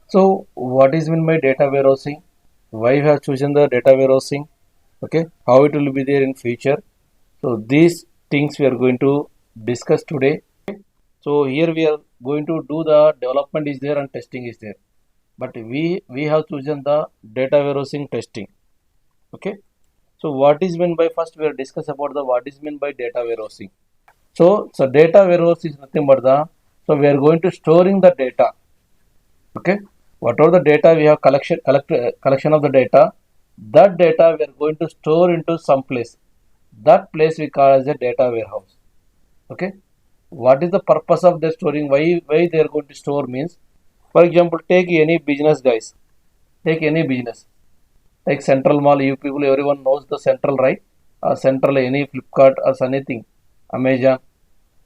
So what is meant by data warehousing? Why we have chosen the data warehousing? Okay, how it will be there in future? So these things we are going to discuss today. So here we are going to do the development is there and testing is there. But we have chosen the data warehousing testing. Okay. So what is meant by first we will discuss about the what is meant by data warehousing. So data warehouse is nothing but the so we are going to storing the data. Okay, whatever the data we have collection of the data, that data we are going to store into some place. That place we call as a data warehouse. Okay, what is the purpose of the storing? Why they are going to store means, for example, take any business guys, take any business like Central Mall. You people, everyone knows the Central, right? Central, any Flipkart or anything, Amazon.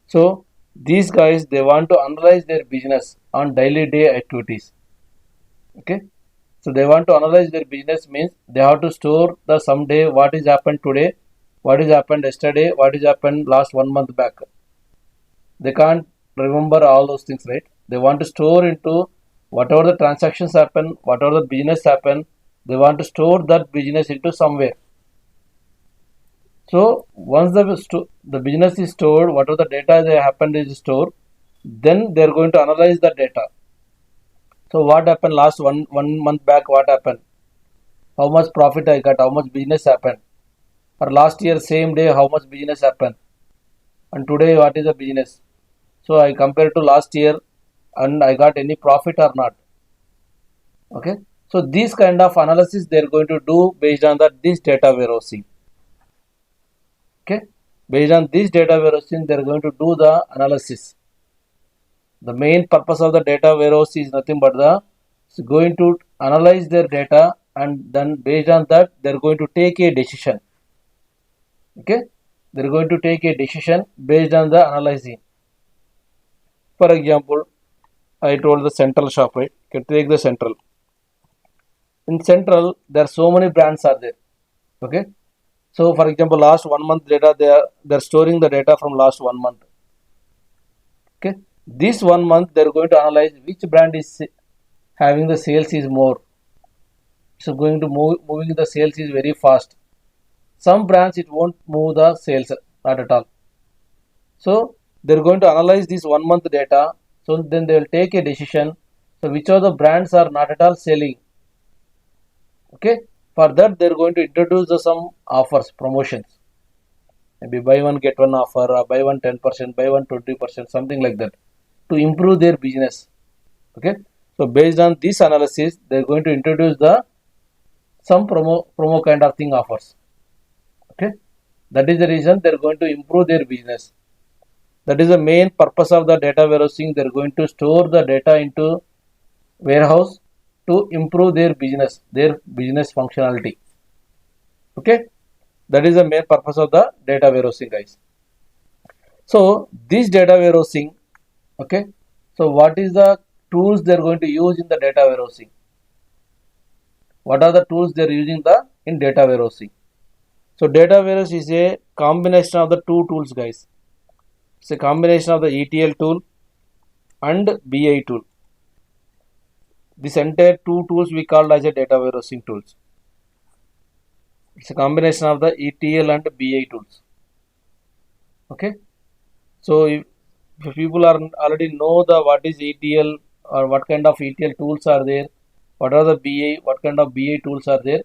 So these guys they want to analyze their business on daily day activities. Okay, so they want to analyze their business means they have to store the someday what is happened today, what is happened yesterday, what is happened last 1 month back. They can't remember all those things, right? They want to store into whatever the transactions happen, whatever the business happen. They want to store that business into somewhere. So once the business is stored, whatever the data they happened is stored, then they are going to analyze the data. So what happened last one month back? What happened? How much profit I got? How much business happened? Or last year same day how much business happened? And today what is the business? So I compare to last year and I got any profit or not? Okay. So these kind of analysis they are going to do based on this data warehousing. Okay. Based on this data warehousing, they are going to do the analysis. The main purpose of the data warehouse is nothing but it's going to analyze their data, and then based on that they are going to take a decision. Okay, they're going to take a decision based on the analyzing. For example, I told the central shop, right? You can take the central. In central there are so many brands are there. Okay, so for example last 1 month data, they're storing the data from last 1 month. Okay, this 1 month they're going to analyze which brand is having the sales is more, so going to moving the sales is very fast. Some brands it won't move the sales not at all. So they're going to analyze this 1 month data. So then they will take a decision. So which of the brands are not at all selling. Okay. For that they're going to introduce some offers, promotions. Maybe buy one get one offer, or buy one 10%, buy one 20%, something like that, to improve their business. Okay. So based on this analysis, they're going to introduce the some promo kind of thing offers. Okay. That is the reason they're going to improve their business. That is the main purpose of the data warehousing. They're going to store the data into warehouse to improve their business functionality. Okay, that is the main purpose of the data warehousing, guys. So this data warehousing, okay. So what is the tools they're going to use in the data warehousing? What are the tools they're using in data warehousing? So data warehouse is a combination of the two tools, guys. It's a combination of the ETL tool and BI tool. This entire two tools we call as a data warehousing tools. It's a combination of the ETL and BI tools. Okay. So if people are already know the what is ETL or what kind of ETL tools are there, what are the BI, what kind of BI tools are there,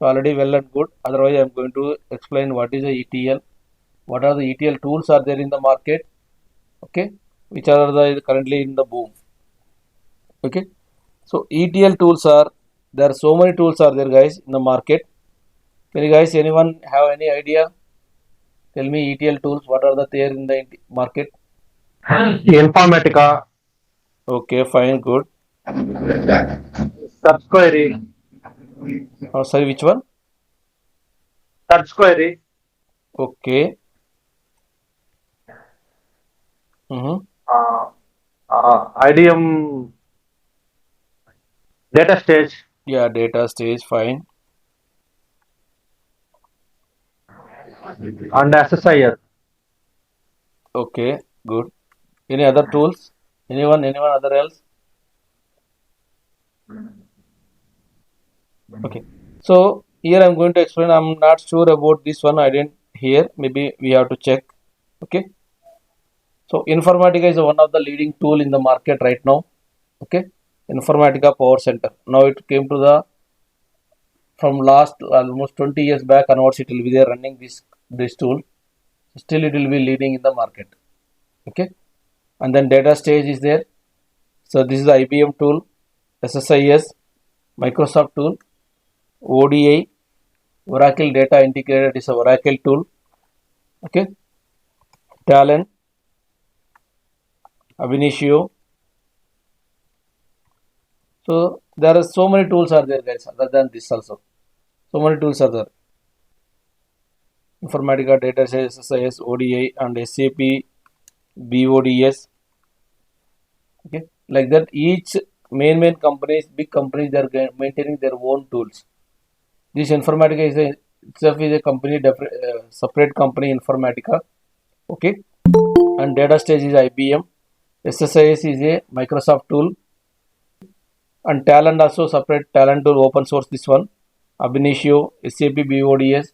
so already well and good. Otherwise, I am going to explain what is the ETL, what are the ETL tools are there in the market. Okay, which are the currently in the boom. Okay. So ETL tools are there are so many tools are there, guys, in the market. Can you guys anyone have any idea? Tell me ETL tools. What are the there in the market? Informatica, Okay, fine, good. search query, Sorry, which one? search query, Okay. Mm-hmm. uh, IDM data stage, Yeah, data stage, fine. and SSIS. Okay, good. Any other tools? Anyone other else? Okay. So here I'm going to explain. I'm not sure about this one. I didn't hear. Maybe we have to check. Okay. So Informatica is one of the leading tool in the market right now. Okay. Informatica Power Center. Now it came to the from last almost 20 years back onwards. It will be there running this tool. Still, it will be leading in the market. Okay. And then data stage is there. So this is the IBM tool, SSIS, Microsoft tool, ODI, Oracle Data Integrated is a Oracle tool. Okay, Talent, Ab initio. So there are so many tools are there, guys. Other than this also, so many tools are there. Informatica, Data Science, SSIS, ODI, and SAP, BODS. Okay, like that. Each main companies, big companies, they are maintaining their own tools. This Informatica is itself is a company, separate company Informatica. Okay, and data stage is IBM. SSIS is a Microsoft tool, and Talent also separate Talent tool open source. This one, Ab initio, SAP BODS.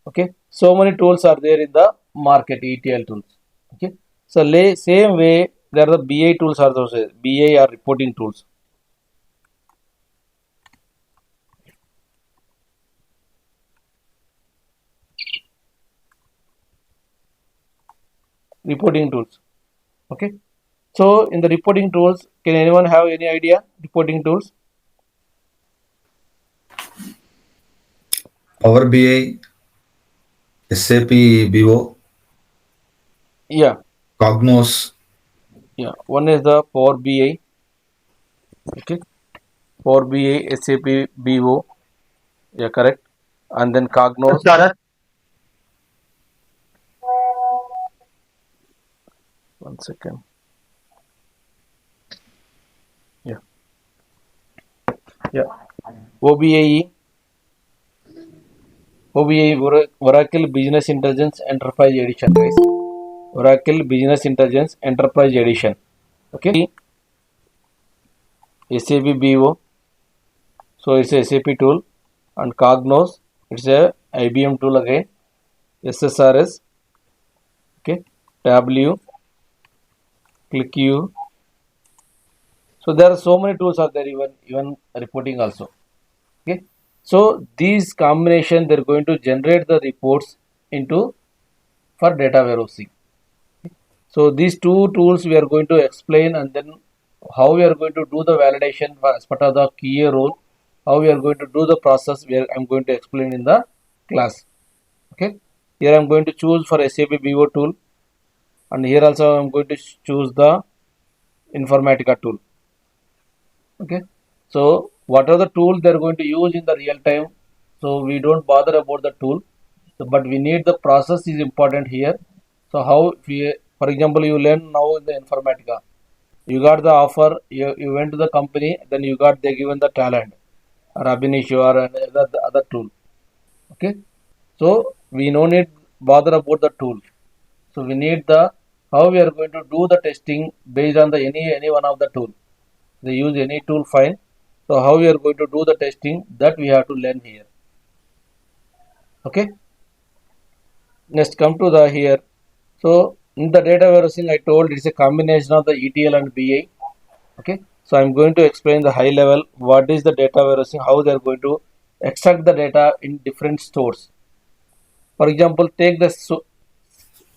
Okay, so many tools are there in the market. ETL tools. Okay, so same way there are the BI tools are those. BI are reporting tools. Reporting tools. Okay, so in the reporting tools, can anyone have any idea? Reporting tools? Power BI, SAP BO, Yeah, Cognos, yeah. One is the Power BI. Okay, Power BI, SAP BO. Yeah, correct. And then Cognos. SRS, 1 second. Yeah, yeah. OBAE, OBAE, Oracle Business Intelligence Enterprise Edition, guys. Oracle Business Intelligence Enterprise Edition. Okay. SAP BO. So it's a SAP tool. And Cognos, it's a IBM tool again. SSRS. Okay. W. ClickU. So there are so many tools out there, even reporting also. Okay. So these combination they're going to generate the reports into for data warehousing. So these two tools we are going to explain, and then how we are going to do the validation as part of the key role, how we are going to do the process where I'm going to explain in the class. Okay. Here I'm going to choose for SAP BO tool, and here also I'm going to choose the Informatica tool. Okay, so what are the tools they're going to use in the real time, so we don't bother about the tool, so, but we need the process is important here. So how we, for example, you learn now in the Informatica, you got the offer, you went to the company, then you got they given the talent or ab initio or other tool. Okay, so we no need bother about the tool, so we need the how we are going to do the testing based on the any one of the tool. They use any tool fine. So how we are going to do the testing, that we have to learn here. Okay. Next come to the here. So in the data warehousing I told it's a combination of the ETL and BI. Okay. So I'm going to explain the high level what is the data warehousing, how they are going to extract the data in different stores. For example, take the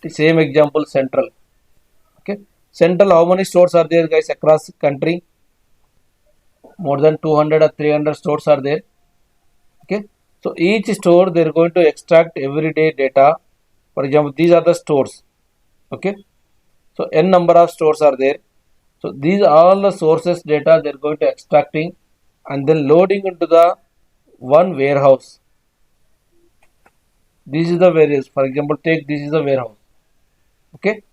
same example central. Okay. Central, how many stores are there, guys, across country? More than 200 or 300 stores are there. Okay, so each store they're going to extract everyday data. For example, these are the stores. Okay, so n number of stores are there. So these are all the sources data they're going to extracting and then loading into the one warehouse. This is the warehouse. For example, take this is the warehouse. Okay,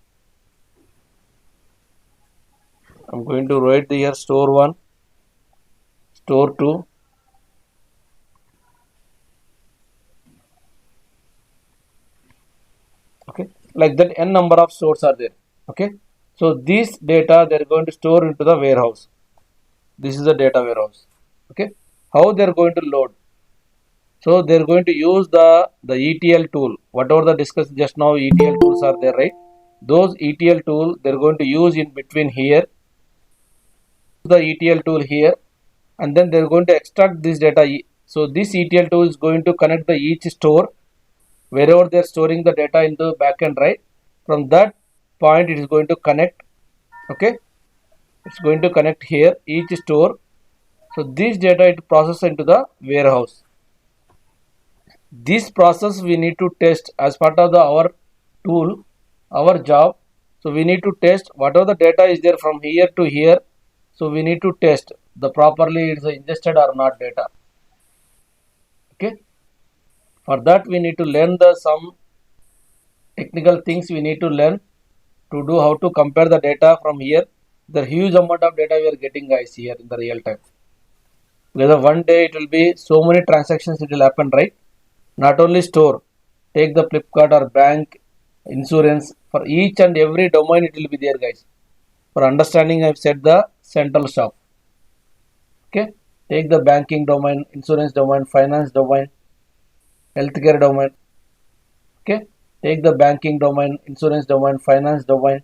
I'm going to write the here store 1, store 2. Okay, like that n number of stores are there. Okay, so this data they're going to store into the warehouse. This is the data warehouse. Okay, how they're going to load? So they're going to use the ETL tool. Whatever the discussed just now, ETL tools are there, right? Those ETL tool they're going to use in between here, the ETL tool here, and then they're going to extract this data. So this ETL tool is going to connect the each store wherever they're storing the data into backend, right? From that point, it is going to connect. Okay, it's going to connect here each store. So this data it processed into the warehouse. This process we need to test as part of our tool, our job. So we need to test whatever the data is there from here to here. So we need to test the properly it is ingested or not data. Okay. For that we need to learn the some technical things we need to learn to do how to compare the data from here. The huge amount of data we are getting guys here in the real time. Because one day it will be so many transactions it will happen, right? Not only store, take the Flipkart or bank, insurance, for each and every domain it will be there guys. For understanding I've said the central shop. Okay, take the banking domain, insurance domain, finance domain, healthcare domain. Okay, take the banking domain, insurance domain, finance domain,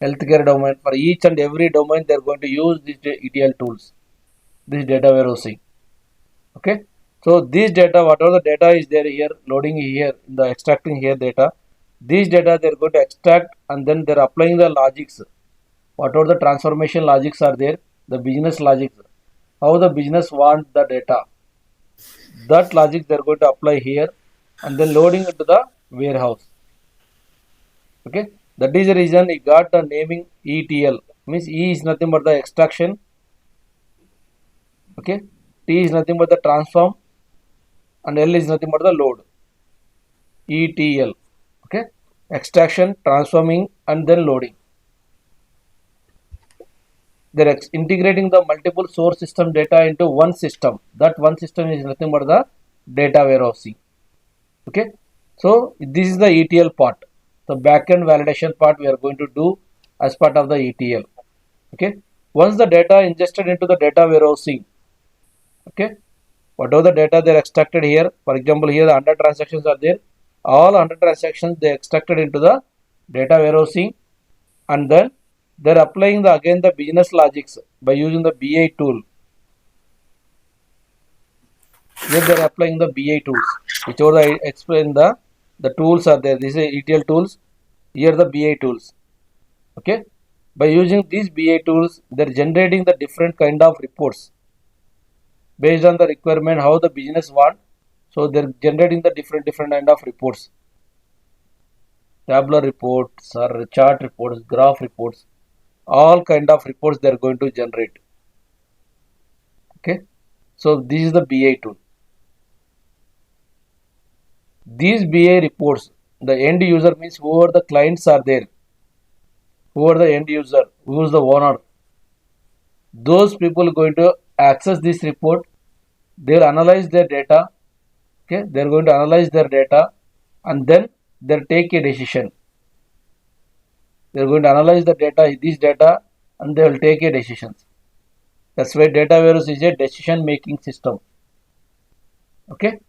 healthcare domain. For each and every domain they are going to use these ETL tools, this data warehousing. Okay, so this data, whatever the data is there here, loading here, the extracting here data, these data they are going to extract and then they are applying the logics. Whatever the transformation logics are there, the business logics, how the business want the data, that logic they are going to apply here and then loading into the warehouse. Okay, that is the reason it got the naming ETL. Means E is nothing but the extraction. Okay, T is nothing but the transform, and L is nothing but the load. ETL. Okay, extraction, transforming, and then loading. They're integrating the multiple source system data into one system. That one system is nothing but the data warehousing. Okay, so this is the ETL part. The backend validation part we are going to do as part of the ETL. Okay, once the data ingested into the data warehousing. Okay, whatever the data they are extracted here, for example, here the 100 transactions are there. All 100 transactions they extracted into the data warehousing, and then they are applying the again the business logics by using the BI tool. Here they are applying the BI tools, whichever I explain the tools are there. This is ETL tools. Here the BI tools. Okay, by using these BI tools, they are generating the different kind of reports based on the requirement how the business want. So they're generating the different kind of reports, tabular reports or chart reports, graph reports, all kind of reports they're going to generate. Okay, so this is the BI tool. These BI reports, the end user means whoever the clients are there, whoever the end user, who is the owner, those people are going to access this report. They'll analyze their data. Okay, they're going to analyze their data and then they'll take a decision. They're going to analyze the data, this data, and they will take a decision. That's why data warehouse is a decision making system. Okay,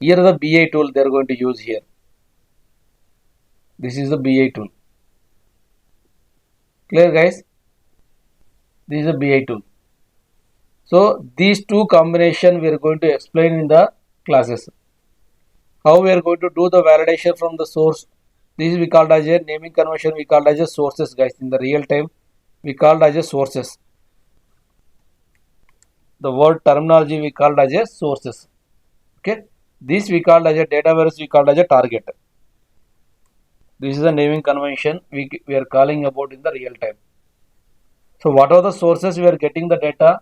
here the BI tool they're going to use here. This is the BI tool. Clear guys? This is a BI tool. So these two combination we are going to explain in the classes. How we are going to do the validation from the source. This is we called as a naming convention, we called as a sources guys. In the real time we called as a sources. The word terminology we called as a sources. Okay, this we called as a data warehouse, we called as a target. This is the naming convention we are calling about in the real time. So what are the sources we are getting the data,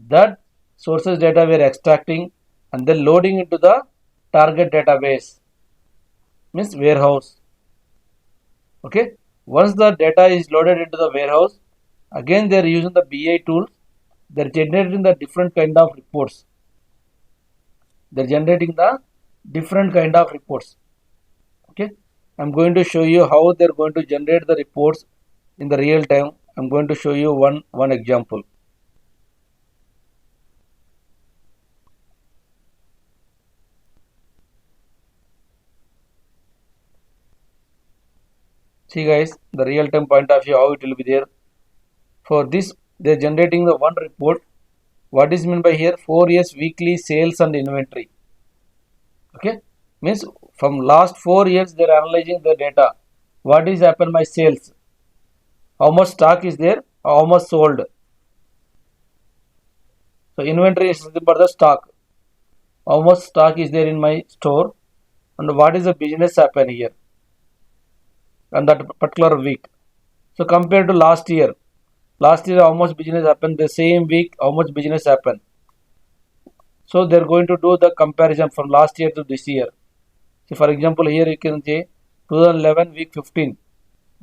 that sources data we are extracting and then loading into the target database, means warehouse. Okay, once the data is loaded into the warehouse, again they are using the BI tools. They are generating the different kind of reports. They are generating the different kind of reports. Okay, I'm going to show you how they are going to generate the reports in the real time. I'm going to show you one example. See guys, the real time point of view, how it will be there. For this, they are generating the one report. What is meant by here? 4 years weekly sales and inventory. Okay, means from last 4 years they are analyzing the data. What is happened by sales? How much stock is there? How much sold? So inventory is nothing but the stock. How much stock is there in my store, and what is the business happen here and that particular week. So compared to last year how much business happened, the same week how much business happened. So they're going to do the comparison from last year to this year. So for example, here you can say 2011 week 15.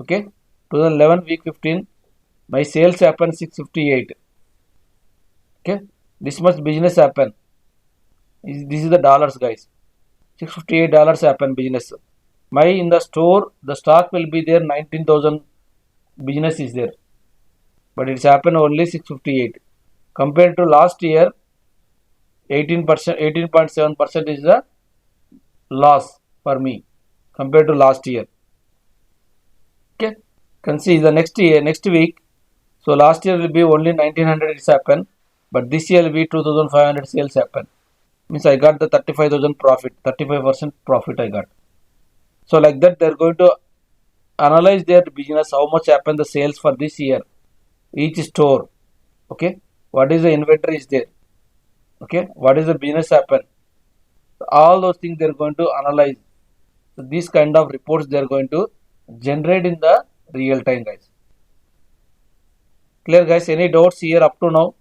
Okay, 2011 week 15, my sales happened 658. Okay, this much business happen. This is the dollars, guys. $658 happen business. My in the store the stock will be there 19,000 business is there, but it's happened only 658. Compared to last year, 18%, 18.7% is the loss for me compared to last year. Okay, can see the next year, next week. So last year will be only 1900 it's happen, but this year will be 2500 sales happen. Means I got the 35,000 profit, 35% profit I got. So like that they're going to analyze their business, how much happened the sales for this year, each store. Okay, what is the inventory is there. Okay, what is the business happen. So all those things they're going to analyze. So these kind of reports they're going to generate in the real time, guys. Clear, guys? Any doubts here up to now?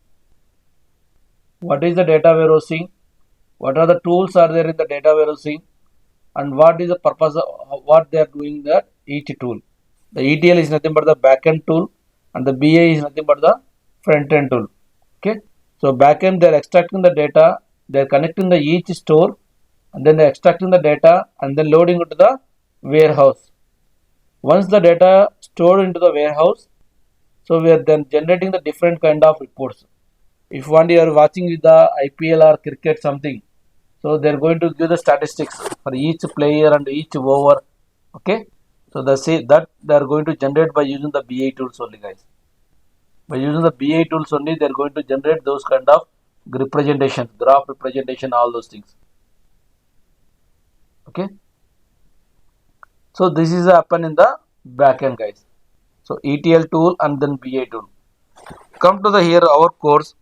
What is the data warehousing? What are the tools are there in the data warehousing? And what is the purpose of what they are doing that each tool? The ETL is nothing but the backend tool, and the BA is nothing but the front end tool. Okay, so backend they are extracting the data, they are connecting the each store, and then they are extracting the data and then loading it to the warehouse. Once the data stored into the warehouse, so we are then generating the different kind of reports. If one you are watching with the IPL or cricket something, so they are going to give the statistics for each player and each over. Okay, so they say that they are going to generate by using the BA tools only, guys. By using the BA tools only, they are going to generate those kind of representations, graph representation, all those things. Okay, so this is happen in the backend, guys. So ETL tool and then BA tool. Come to the here our course.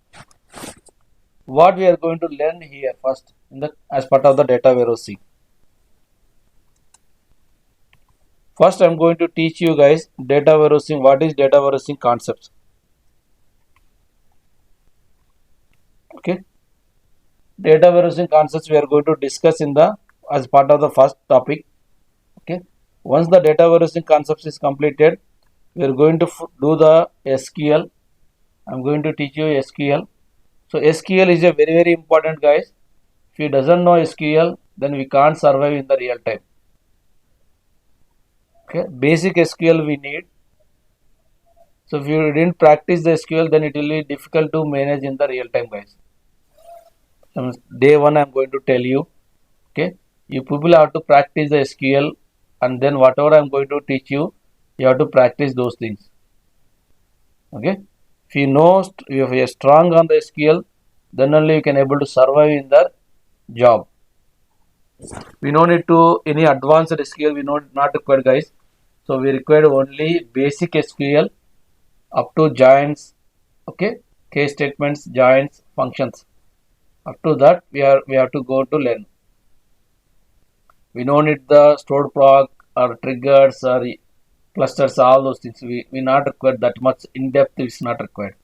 What we are going to learn here first in the as part of the data warehousing. First, I am going to teach you guys data warehousing. What is data warehousing concepts? Okay, data warehousing concepts we are going to discuss in the as part of the first topic. Okay, once the data warehousing concepts is completed, we are going to do the SQL. I am going to teach you SQL. So SQL is a very important, guys. If you doesn't know SQL, then we can't survive in the real time. Okay, basic SQL we need. So if you didn't practice the SQL, then it will be difficult to manage in the real time, guys. Day one I'm going to tell you. Okay, you people have to practice the SQL, and then whatever I'm going to teach you, you have to practice those things. Okay, if you know, if you are strong on the SQL, then only you can able to survive in the job. We don't need to any advanced SQL. We not required, guys. So we require only basic SQL up to joins. Okay, case statements, joins, functions. Up to that we have to go to learn. We don't need the stored proc or triggers or clusters, all those things. We not required that much in depth is not required.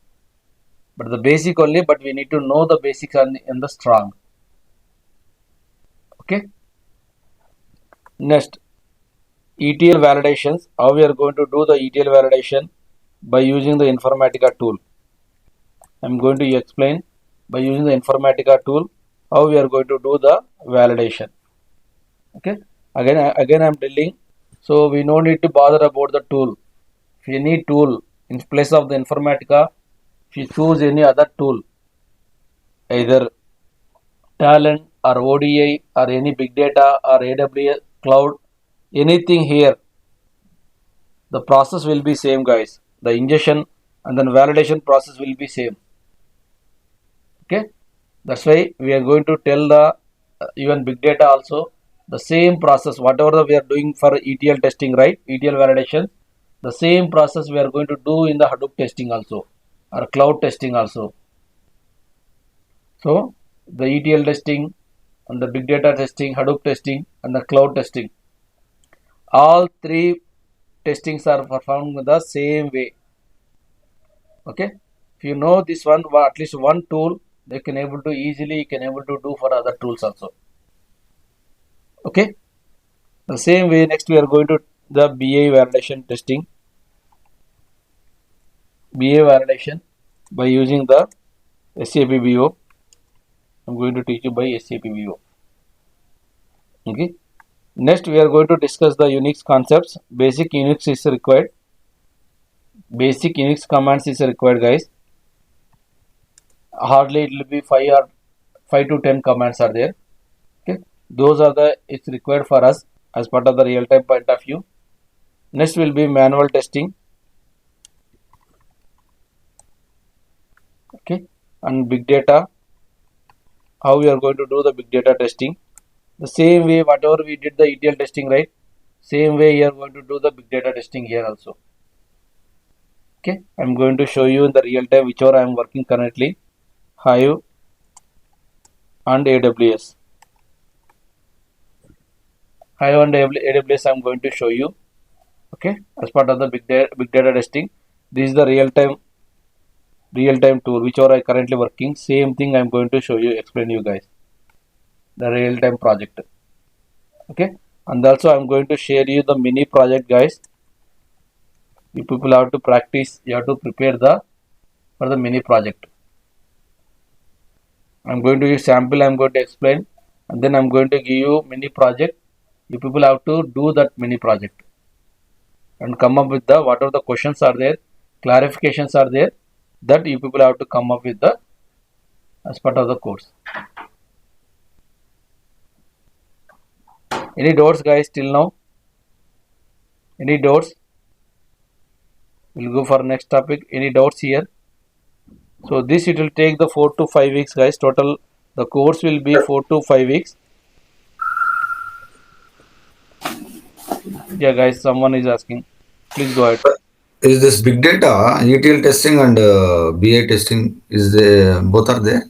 But the basic only, but we need to know the basics in the strong. Okay. Next, ETL validations. How we are going to do the ETL validation? By using the Informatica tool. I am going to explain by using the Informatica tool how we are going to do the validation. Okay. Again I am telling. So we no need to bother about the tool. If you need tool in place of the Informatica, if you choose any other tool, either Talent or ODI or any big data or AWS cloud, anything here, the process will be same, guys. The ingestion and then validation process will be same. Okay, that's why we are going to tell the even big data also the same process whatever we are doing for ETL testing, right? ETL validation, the same process we are going to do in the Hadoop testing also or cloud testing also. So the ETL testing and the big data testing, Hadoop testing and the cloud testing, all three testings are performed the same way. Okay, if you know this one, at least one tool, they can able to easily can able to do for other tools also. Okay, the same way next we are going to the BA validation testing. BA validation by using the SAP BO. I'm going to teach you by SAP BO. Okay, next we are going to discuss the Unix concepts. Basic Unix is required. Basic Unix commands is required, guys. Hardly it will be 5 to 10 commands are there. Okay, those are the it's required for us as part of the real-time point of view. Next will be manual testing. Okay, and big data, how we are going to do the big data testing. The same way whatever we did the ETL testing, right? Same way you are going to do the big data testing here also. Okay, I'm going to show you in the real time whichever I am working currently, Hive and AWS. Hive and AWS I'm going to show you. Okay, as part of the big data testing. This is the real time tool whichever I currently working. Same thing I'm going to show you, explain you guys the real time project. Okay, and also I'm going to share you the mini project, guys. You people have to practice, you have to prepare the for the mini project. I'm going to use sample, I'm going to explain, and then I'm going to give you mini project. You people have to do that mini project and come up with the whatever the questions are there, clarifications are there, that you people have to come up with the as part of the course. Any doubts, guys, till now? Any doubts? We'll go for next topic. Any doubts here? So this it will take the 4 to 5 weeks, guys. Total the course will be 4 to 5 weeks. Yeah, guys, someone is asking. Please go ahead. Is this big data, ETL testing and BA testing, is there, both are there?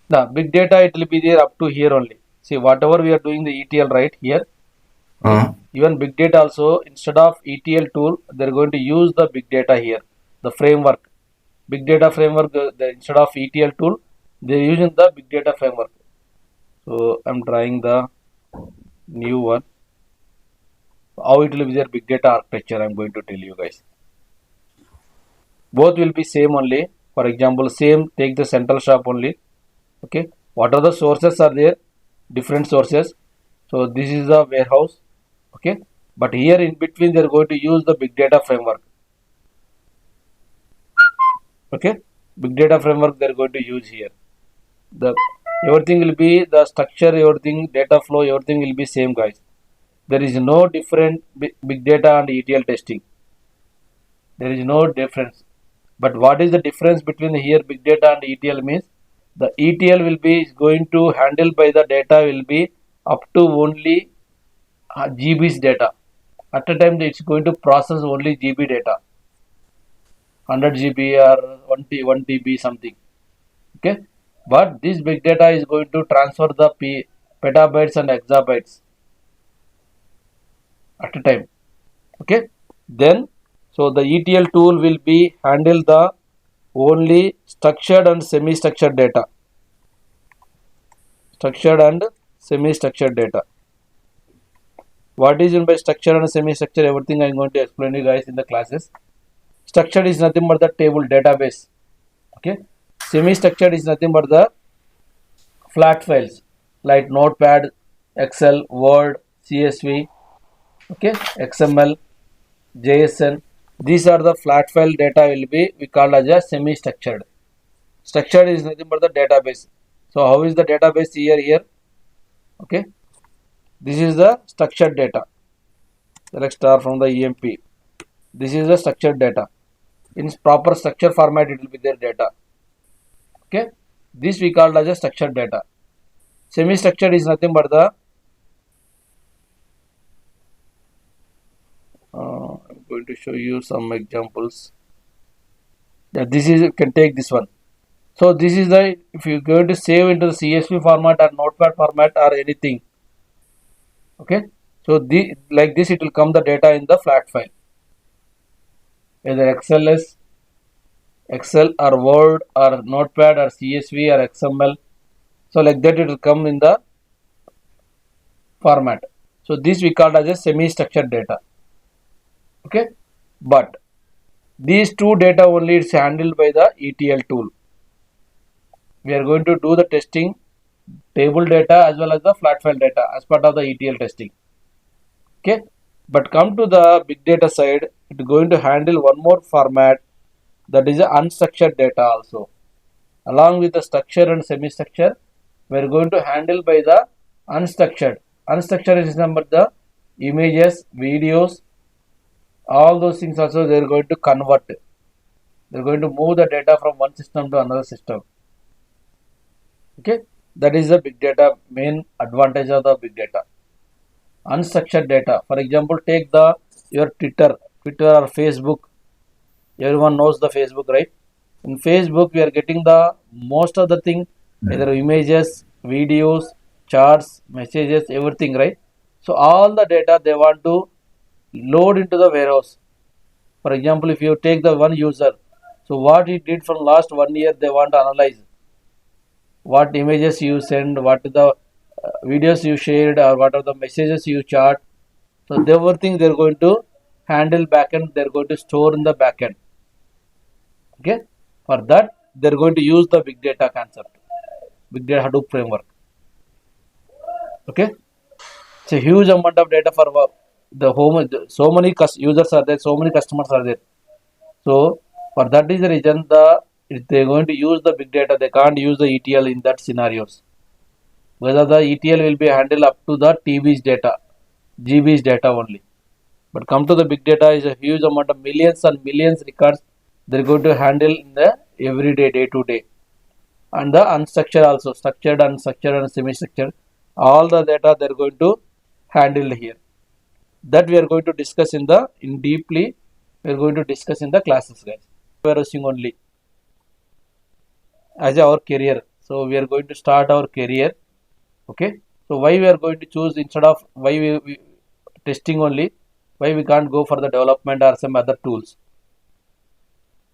The big data it will be there up to here only. See, whatever we are doing the ETL right here. Okay. Even big data also, instead of ETL tool, they're going to use the big data here, the framework. Big data framework, instead of ETL tool, they're using the big data framework. So I'm trying the new one. How it will be their big data architecture, I'm going to tell you guys. Both will be same only. For example, same, take the central shop only. Okay, what are the sources are there? Different sources. So this is the warehouse. Okay, but here in between they are going to use the big data framework. Okay, big data framework they are going to use here. The everything will be the structure, everything, data flow, everything will be same, guys. There is no different big data and ETL testing. There is no difference. But what is the difference between here big data and ETL means? The ETL will be going to handle by the data will be up to only GB's data. At a time it's going to process only GB data, 100 GB or 1 TB something. Okay, but this big data is going to transfer the petabytes and exabytes at a time. Okay, then so the ETL tool will be handle the only structured and semi-structured data. Structured and semi-structured data. What is meant by structured and semi-structured? Everything I am going to explain you guys in the classes. Structured is nothing but the table database. Okay. Semi-structured is nothing but the flat files like Notepad, Excel, Word, CSV, okay, XML, JSON. These are the flat file data will be we call as a semi-structured. Structured is nothing but the database. So how is the database here? Okay, this is the structured data. Select star from the EMP. This is the structured data. In proper structure format, it will be their data. Okay, this we call as a structured data. Semi-structured is nothing but the I'm going to show you some examples. Yeah, this is, you can take this one. So this is the, if you're going to save into the CSV format or notepad format or anything. Okay, so the like this it will come the data in the flat file, either Excel or Word or Notepad or CSV or XML. So like that it will come in the format. So this we call as a semi-structured data. Okay, but these two data only is handled by the ETL tool. We are going to do the testing table data as well as the flat file data as part of the ETL testing. Okay, but come to the big data side, it is going to handle one more format, that is the unstructured data also. Along with the structure and semi-structure, we are going to handle by the unstructured. Unstructured is number the images, videos, all those things also they are going to convert. They are going to move the data from one system to another system. Okay, that is the big data main advantage of the big data. Unstructured data, for example, take the your Twitter or Facebook. Everyone knows the Facebook, right? In Facebook we are getting the most of the thing, either images, videos, charts, messages, everything, right? So all the data they want to load into the warehouse. For example, if you take the one user, so what he did from last 1 year, they want to analyze what images you send, what are the videos you shared, or what are the messages you chat. So everything they're going to handle backend, they're going to store in the backend. Okay, for that they're going to use the big data concept, big data Hadoop framework. Okay, it's a huge amount of data for the home. So many users are there, so many customers are there. So for that is the reason if they're going to use the big data, they can't use the ETL in that scenarios. Whether the ETL will be handled up to the TB's data, GB's data only. But come to the big data is a huge amount of millions and millions records they're going to handle in the everyday, day to day. And the unstructured also, structured, unstructured and semi-structured, all the data they're going to handle here. That we are going to discuss in deeply, we are going to discuss in the classes, guys. Warehousing only as our career. So we are going to start our career. Okay. So why we are going to choose instead of why we testing only, why we can't go for the development or some other tools.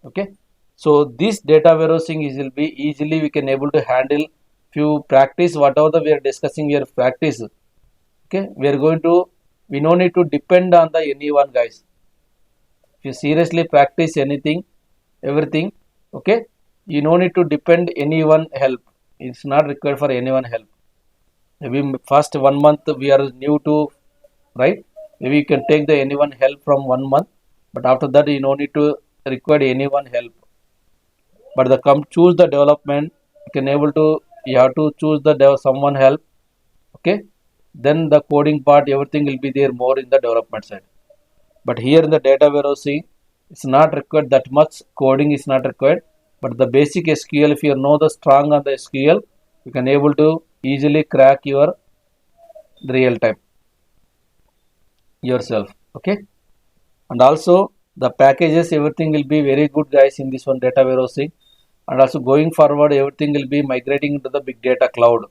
Okay, so this data warehousing will be easily we can able to handle few practice whatever we are discussing here practice. Okay, we are going to, we no need to depend on the anyone, guys. If you seriously practice anything, everything, okay, you no need to depend anyone help. It's not required for anyone help. Maybe first 1 month we are new to, right? Maybe you can take the anyone help from 1 month, but after that you no need to require anyone help. But the come choose the development, you can able to, you have to choose the someone help. Okay, then the coding part everything will be there more in the development side. But here in the data warehousing, it's not required that much coding is not required. But the basic SQL, if you know the strong on the SQL, you can able to easily crack your real time yourself. Okay, and also the packages everything will be very good, guys, in this one data warehousing. And also going forward everything will be migrating into the big data cloud.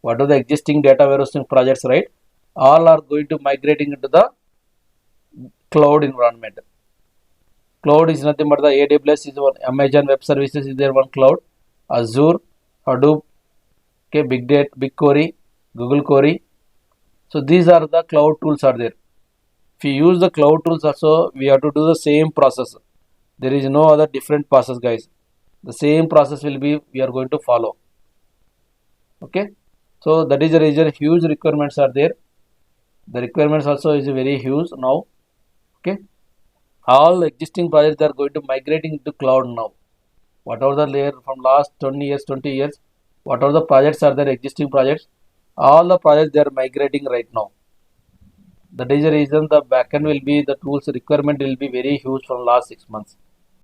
What are the existing data warehousing projects, right? All are going to migrating into the cloud environment. Cloud is nothing but the AWS is one, Amazon Web Services is there one cloud, Azure, Hadoop, okay, Big Data, BigQuery, Google Query. So these are the cloud tools are there. If you use the cloud tools also, we have to do the same process. There is no other different process, guys. The same process will be we are going to follow. Okay, so that is the reason huge requirements are there. The requirements also is very huge now. Okay, all existing projects are going to migrating to cloud now. Whatever the layer from last 20 years, whatever the projects are there, existing projects, all the projects they are migrating right now. That is the reason the backend will be, the tools requirement will be very huge from last 6 months.